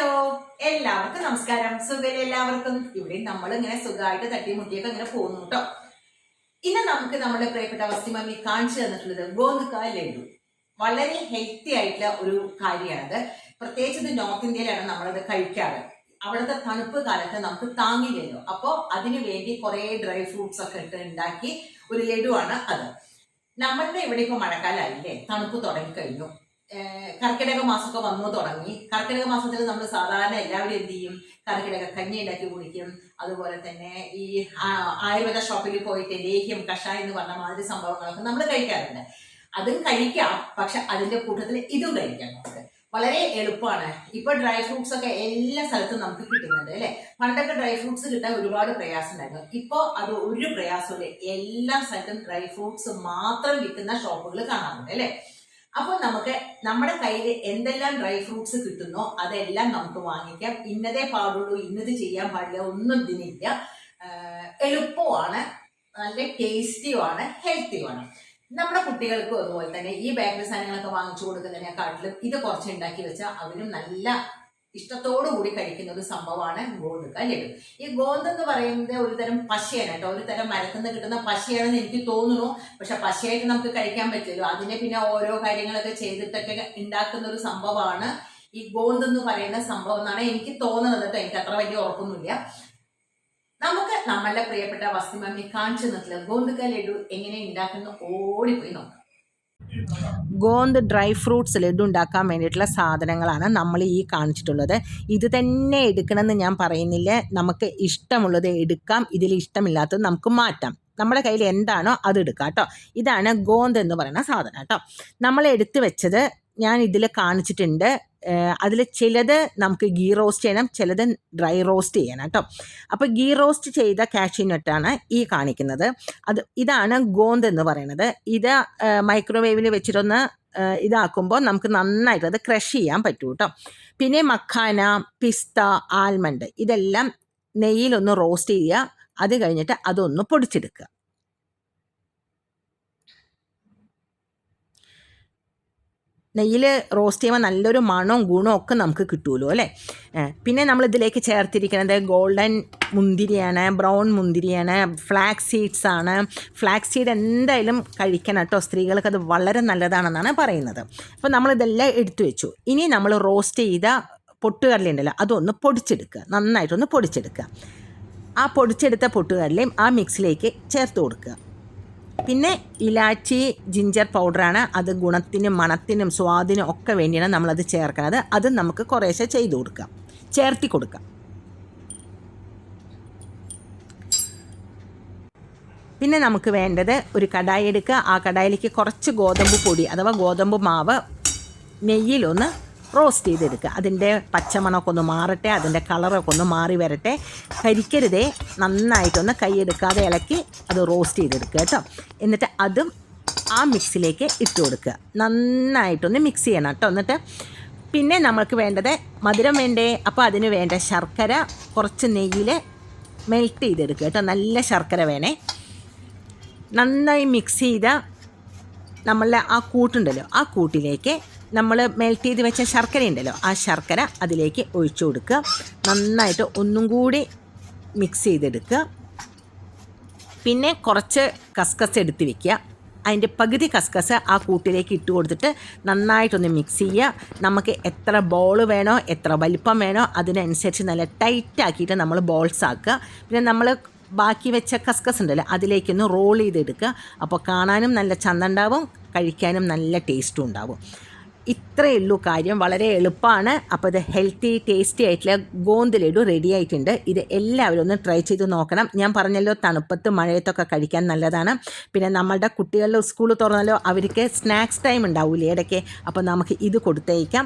Hello, എല്ലാവർക്കും നമസ്കാരം. സുഖം എല്ലാവർക്കും. ഇവിടെ നമ്മൾ ഇങ്ങനെ സുഖമായിട്ട് തട്ടിമുട്ടിയൊക്കെ ഇങ്ങനെ പോകുന്നു കേട്ടോ. ഇന്ന് നമുക്ക് നമ്മുടെ പ്രിയപ്പെട്ട വസ്തിമമ്മി കാണിച്ചു തന്നിട്ടുള്ളത് ഗോതക്ക ലഡു. വളരെ ഹെൽത്തി ആയിട്ടുള്ള ഒരു കാര്യമാണത്. പ്രത്യേകിച്ച് ഇത് നോർത്ത് ഇന്ത്യയിലാണ് നമ്മളത് കഴിക്കാറ്. അവിടുത്തെ തണുപ്പ് കാലത്ത് നമുക്ക് താങ്ങില്ലല്ലോ. അപ്പോൾ അതിനു വേണ്ടി കുറെ ഡ്രൈ ഫ്രൂട്ട്സ് ഒക്കെ ഇട്ട് ഉണ്ടാക്കി ഒരു ലഡുവാണ് അത്. നമ്മളുടെ ഇവിടെ ഇപ്പൊ മഴക്കാലമായില്ലേ, തണുപ്പ് തുടങ്ങിക്കഴിഞ്ഞു. കർക്കിടക മാസമൊക്കെ വന്നു തുടങ്ങി. കർക്കിടക മാസത്തിൽ നമ്മൾ സാധാരണ എല്ലാവരും എന്ത് ചെയ്യും? കർക്കിടക കഞ്ഞി ഉണ്ടാക്കി കുടിക്കും. അതുപോലെ തന്നെ ഈ ആയുർവേദ ഷോപ്പിൽ പോയിട്ട് ലേഹ്യം, കഷായം എന്ന് പറഞ്ഞ മാതിരി സംഭവങ്ങളൊക്കെ നമ്മൾ കഴിക്കാറുണ്ട്. അതും കഴിക്കാം, പക്ഷെ അതിന്റെ കൂട്ടത്തിൽ ഇതും കഴിക്കാം. നമുക്ക് വളരെ എളുപ്പമാണ്. ഇപ്പൊ ഡ്രൈ ഫ്രൂട്ട്സ് ഒക്കെ എല്ലാ സ്ഥലത്തും നമുക്ക് കിട്ടുന്നുണ്ട് അല്ലെ. പണ്ടൊക്കെ ഡ്രൈ ഫ്രൂട്ട്സ് കിട്ടാൻ ഒരുപാട് പ്രയാസം ഉണ്ടായിരുന്നു. ഇപ്പൊ അത് ഒരു പ്രയാസമില്ല. എല്ലാ സ്ഥലത്തും ഡ്രൈ ഫ്രൂട്ട്സ് മാത്രം വിൽക്കുന്ന ഷോപ്പുകൾ കാണാറുണ്ട് അല്ലെ. അപ്പോൾ നമുക്ക് നമ്മുടെ കയ്യിൽ എന്തെല്ലാം ഡ്രൈ ഫ്രൂട്ട്സ് കിട്ടുന്നോ അതെല്ലാം നമുക്ക് വാങ്ങിക്കാം. ഇന്നതേ പാടുള്ളൂ, ഇന്നത് ചെയ്യാൻ പാടില്ല, ഒന്നും ഇതിനില്ല. എളുപ്പമാണ്, നല്ല ടേസ്റ്റിയുമാണ്, ഹെൽത്തിയുമാണ്. നമ്മുടെ കുട്ടികൾക്കും അതുപോലെ തന്നെ ഈ ബേക്കറി സാധനങ്ങളൊക്കെ വാങ്ങിച്ചു കൊടുക്കുന്നതിനെക്കാട്ടിലും ഇത് കുറച്ച് ഉണ്ടാക്കി വെച്ചാൽ അവരും നല്ല ഇഷ്ടത്തോടു കൂടി കഴിക്കുന്ന ഒരു സംഭവമാണ് ഗോതക്ക ലഡു. ഈ ഗോന്ത് എന്ന് പറയുന്നത് ഒരു തരം പശയാണ് കേട്ടോ, ഒരു തരം മരത്തിൽ നിന്ന് കിട്ടുന്ന പശയാണെന്ന് എനിക്ക് തോന്നുന്നു. പക്ഷെ പശയായിട്ട് നമുക്ക് കഴിക്കാൻ പറ്റില്ലല്ലോ. അതിനെ പിന്നെ ഓരോ കാര്യങ്ങളൊക്കെ ചെയ്തിട്ടൊക്കെ ഉണ്ടാക്കുന്ന ഒരു സംഭവമാണ് ഈ ഗോന്ത് എന്ന് പറയുന്ന സംഭവം എന്നാണ് എനിക്ക് തോന്നുന്നത് കേട്ടോ. എനിക്ക് അത്ര വലിയ ഉറപ്പൊന്നുമില്ല. നമുക്ക് നമ്മളുടെ പ്രിയപ്പെട്ട വസ്തിമമ്മി കാണിച്ചു തന്നിട്ടുള്ള ഗോതക്ക ലഡു എങ്ങനെ ഉണ്ടാക്കുന്ന ഓടിപ്പോയി നോക്കാം. ഗോന്ത് ഡ്രൈ ഫ്രൂട്ട്സ് ലഡു ഉണ്ടാക്കാൻ വേണ്ടിയിട്ടുള്ള സാധനങ്ങളാണ് നമ്മൾ ഈ കാണിച്ചിട്ടുള്ളത്. ഇത് തന്നെ എടുക്കണമെന്ന് ഞാൻ പറയുന്നില്ല. നമുക്ക് ഇഷ്ടമുള്ളത് എടുക്കാം, ഇതിൽ ഇഷ്ടമില്ലാത്തത് നമുക്ക് മാറ്റാം. നമ്മുടെ കയ്യിൽ എന്താണോ അത് എടുക്കാം കേട്ടോ. ഇതാണ് ഗോന്ത് എന്ന് പറയുന്ന സാധനം കേട്ടോ. നമ്മൾ എടുത്തു വെച്ചത് ഞാൻ ഇതിൽ കാണിച്ചിട്ടുണ്ട്. അതിൽ ചിലത് നമുക്ക് ഗീ റോസ്റ്റ് ചെയ്യണം, ചിലത് ഡ്രൈ റോസ്റ്റ് ചെയ്യണം കേട്ടോ. അപ്പോൾ ഗീ റോസ്റ്റ് ചെയ്ത കാഷ്യൂ നട്ടാണ് ഈ കാണിക്കുന്നത്. ഇതാണ് ഗോന്ത് എന്ന് പറയുന്നത്. ഇത് മൈക്രോവേവിൽ വെച്ചിട്ടൊന്ന് ഇതാക്കുമ്പോൾ നമുക്ക് നന്നായിട്ട് അത് ക്രഷ് ചെയ്യാൻ പറ്റും കേട്ടോ. പിന്നെ മഖാന, പിസ്ത, ആൽമണ്ട് ഇതെല്ലാം നെയ്യിലൊന്ന് റോസ്റ്റ് ചെയ്യുക. അത് കഴിഞ്ഞിട്ട് അതൊന്ന് പൊടിച്ചെടുക്കുക. നെയ്യിൽ റോസ്റ്റ് ചെയ്യുമ്പോൾ നല്ലൊരു മണവും ഗുണവും ഒക്കെ നമുക്ക് കിട്ടുമല്ലോ അല്ലേ. പിന്നെ നമ്മൾ ഇതിലേക്ക് ചേർത്തിരിക്കുന്നത് ഗോൾഡൻ മുന്തിരിയാണ്, ബ്രൗൺ മുന്തിരിയാണ്, ഫ്ലാക്സ് സീഡ്സ് ആണ്. ഫ്ലാക്സ് സീഡ് എന്തായാലും കഴിക്കണം കേട്ടോ. സ്ത്രീകൾക്ക് അത് വളരെ നല്ലതാണെന്നാണ് പറയുന്നത്. അപ്പോൾ നമ്മളിതെല്ലാം എടുത്തു വെച്ചു. ഇനി നമ്മൾ റോസ്റ്റ് ചെയ്ത പൊട്ടുകടല ഉണ്ടല്ലോ, അതൊന്ന് പൊടിച്ചെടുക്കുക, നന്നായിട്ടൊന്ന് പൊടിച്ചെടുക്കുക. ആ പൊടിച്ചെടുത്ത പൊട്ടുകടലയും ആ മിക്സിലേക്ക് ചേർത്ത് കൊടുക്കുക. പിന്നെ ഇലാച്ചി, ജിഞ്ചർ പൗഡറാണ്. അത് ഗുണത്തിനും മണത്തിനും സ്വാദിനും ഒക്കെ വേണ്ടിയാണ് നമ്മളത് ചേർക്കുന്നത്. അത് നമുക്ക് കുറേശ്ശെ ചെയ്ത് കൊടുക്കാം, ചേർത്തി കൊടുക്കാം. പിന്നെ നമുക്ക് വേണ്ടത് ഒരു കടായി എടുക്കുക. ആ കടായിലേക്ക് കുറച്ച് ഗോതമ്പ് പൊടി അഥവാ ഗോതമ്പ് മാവ് നെയ്യിലൊന്ന് റോസ്റ്റ് ചെയ്തെടുക്കുക. അതിൻ്റെ പച്ചമണമൊക്കെ ഒന്ന് മാറട്ടെ, അതിൻ്റെ കളറൊക്കെ ഒന്ന് മാറി വരട്ടെ. കരിക്കരുതേ, നന്നായിട്ടൊന്ന് കൈയെടുക്കാതെ ഇളക്കി അത് റോസ്റ്റ് ചെയ്തെടുക്കുക കേട്ടോ. എന്നിട്ട് അതും ആ മിക്സിലേക്ക് ഇട്ട് കൊടുക്കുക. നന്നായിട്ടൊന്ന് മിക്സ് ചെയ്യണം കേട്ടോ. എന്നിട്ട് പിന്നെ നമുക്ക് വേണ്ടത് മധുരം വേണ്ടേ, അപ്പോൾ അതിന് വേണ്ട ശർക്കര കുറച്ച് നെയ്യിൽ മെൽറ്റ് ചെയ്തെടുക്കുക കേട്ടോ. നല്ല ശർക്കര വേണേ. നന്നായി മിക്സ് ചെയ്ത നമ്മളുടെ ആ കൂട്ടുണ്ടല്ലോ, ആ കൂട്ടിലേക്ക് നമ്മൾ മെൽറ്റ് ചെയ്ത് വെച്ച ശർക്കര ഉണ്ടല്ലോ, ആ ശർക്കര അതിലേക്ക് ഒഴിച്ചു കൊടുക്കുക. നന്നായിട്ട് ഒന്നും കൂടി മിക്സ് ചെയ്തെടുക്കുക. പിന്നെ കുറച്ച് കസ്കസ് എടുത്ത് വയ്ക്കുക. അതിൻ്റെ പകുതി കസ്കസ് ആ കൂട്ടിലേക്ക് ഇട്ട് കൊടുത്തിട്ട് നന്നായിട്ടൊന്ന് മിക്സ് ചെയ്യുക. നമുക്ക് എത്ര ബോൾ വേണോ, എത്ര വലിപ്പം വേണോ അതിനനുസരിച്ച് നല്ല ടൈറ്റാക്കിയിട്ട് നമ്മൾ ബോൾസ് ആക്കുക. പിന്നെ നമ്മൾ ബാക്കി വെച്ച കസ്കസ് ഉണ്ടല്ലോ, അതിലേക്കൊന്ന് റോൾ ചെയ്തെടുക്കുക. അപ്പോൾ കാണാനും നല്ല ചന്തണ്ടാവും, കഴിക്കാനും നല്ല ടേസ്റ്റും ഉണ്ടാവും. ഇത്രയേ ഉള്ളൂ കാര്യം, വളരെ എളുപ്പമാണ്. അപ്പോൾ ഇത് ഹെൽത്തി ടേസ്റ്റി ആയിട്ടുള്ള ഗോന്ത് ലഡു റെഡി ആയിട്ടുണ്ട്. ഇത് എല്ലാവരും ഒന്ന് ട്രൈ ചെയ്ത് നോക്കണം. ഞാൻ പറഞ്ഞല്ലോ, തണുപ്പത്ത് മഴയത്തൊക്കെ കഴിക്കാൻ നല്ലതാണ്. പിന്നെ നമ്മളുടെ കുട്ടികളുടെ സ്കൂൾ തുറന്നല്ലോ, അവർക്ക് സ്നാക്സ് ടൈം ഉണ്ടാവില്ലേ ഇടയ്ക്ക്, അപ്പോൾ നമുക്ക് ഇത് കൊടുത്തയക്കാം.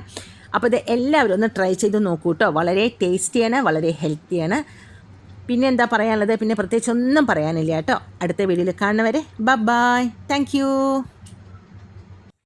അപ്പോൾ ഇത് എല്ലാവരും ഒന്ന് ട്രൈ ചെയ്ത് നോക്കൂ കേട്ടോ. വളരെ ടേസ്റ്റിയാണ്, വളരെ ഹെൽത്തിയാണ്. പിന്നെ എന്താ പറയാനുള്ളത്? പിന്നെ പ്രത്യേകിച്ച് ഒന്നും പറയാനില്ല കേട്ടോ. അടുത്ത വീഡിയോയിൽ കാണുന്നവരെ ബൈ. Thank you.